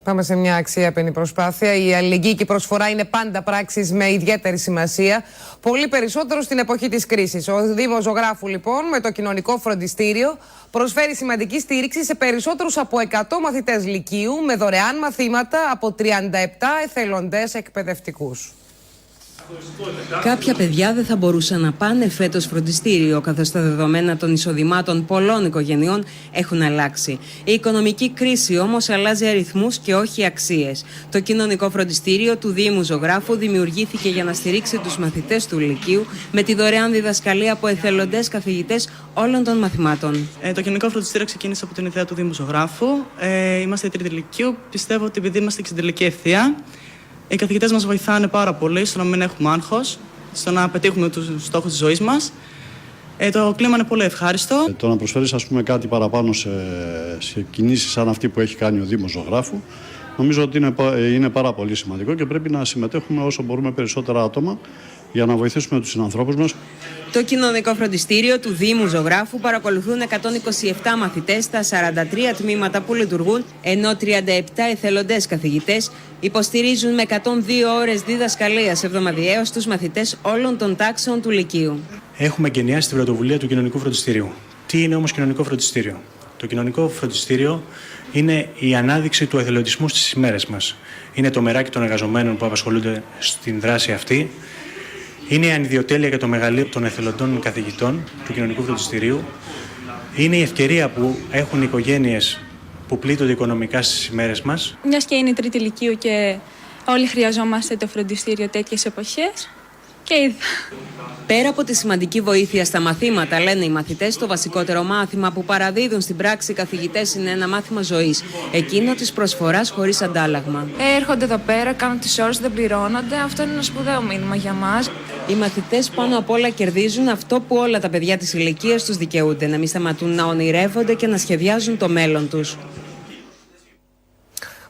Πάμε σε μια αξιέπαινη προσπάθεια. Η αλληλεγγύη και η προσφορά είναι πάντα πράξεις με ιδιαίτερη σημασία. Πολύ περισσότερο στην εποχή της κρίσης. Ο Δήμος Ζωγράφου, λοιπόν, με το κοινωνικό φροντιστήριο, προσφέρει σημαντική στήριξη σε περισσότερους από 100 μαθητές λυκείου με δωρεάν μαθήματα από 37 εθελοντές εκπαιδευτικούς. Κάποια παιδιά δεν θα μπορούσαν να πάνε φέτος φροντιστήριο, καθώς τα δεδομένα των εισοδημάτων πολλών οικογενειών έχουν αλλάξει. Η οικονομική κρίση όμως αλλάζει αριθμούς και όχι αξίες. Το κοινωνικό φροντιστήριο του Δήμου Ζωγράφου δημιουργήθηκε για να στηρίξει τους μαθητές του Λυκείου με τη δωρεάν διδασκαλία από εθελοντές καθηγητές όλων των μαθημάτων. Το κοινωνικό φροντιστήριο ξεκίνησε από την ιδέα του Δήμου Ζωγράφου. Είμαστε η τρίτη Λυκείου. Πιστεύω ότι επειδή είμαστε στην τελική ευθεία, οι καθηγητές μας βοηθάνε πάρα πολύ στο να μην έχουμε άγχος, στο να πετύχουμε τους στόχους της ζωής μας. Το κλίμα είναι πολύ ευχάριστο. Το να προσφέρεις, ας πούμε, κάτι παραπάνω σε κινήσεις σαν αυτή που έχει κάνει ο Δήμος Ζωγράφου, νομίζω ότι είναι πάρα πολύ σημαντικό και πρέπει να συμμετέχουμε όσο μπορούμε περισσότερα άτομα για να βοηθήσουμε τους συνανθρώπους μας. Το κοινωνικό φροντιστήριο του Δήμου Ζωγράφου παρακολουθούν 127 μαθητές στα 43 τμήματα που λειτουργούν, ενώ 37 εθελοντές καθηγητές υποστηρίζουν με 102 ώρες διδασκαλίας εβδομαδιαίως τους μαθητές όλων των τάξεων του Λυκείου. Έχουμε εγκαινιάσει την πρωτοβουλία του κοινωνικού φροντιστηρίου. Τι είναι όμως κοινωνικό φροντιστήριο? Το κοινωνικό φροντιστήριο είναι η ανάδειξη του εθελοντισμού στις ημέρες μας. Είναι το μεράκι των εργαζομένων που απασχολούνται στην δράση αυτή. Είναι η ανιδιοτέλεια για το μεγαλείο των εθελοντών καθηγητών του κοινωνικού φροντιστηρίου. Είναι η ευκαιρία που έχουν οι οικογένειες που πλήττονται οικονομικά στις ημέρες μας. Μιας και είναι η τρίτη Λυκείου και όλοι χρειαζόμαστε το φροντιστήριο τέτοιες εποχές. Και είδα. Πέρα από τη σημαντική βοήθεια στα μαθήματα, λένε οι μαθητές, το βασικότερο μάθημα που παραδίδουν στην πράξη οι καθηγητές είναι ένα μάθημα ζωής. Εκείνο της προσφοράς χωρίς αντάλλαγμα. Έρχονται εδώ πέρα, κάνουν τις ώρες, δεν πληρώνονται. Αυτό είναι ένα σπουδαίο μήνυμα για μας. Οι μαθητές πάνω απ' όλα κερδίζουν αυτό που όλα τα παιδιά της ηλικίας τους δικαιούνται: να μην σταματούν να ονειρεύονται και να σχεδιάζουν το μέλλον τους.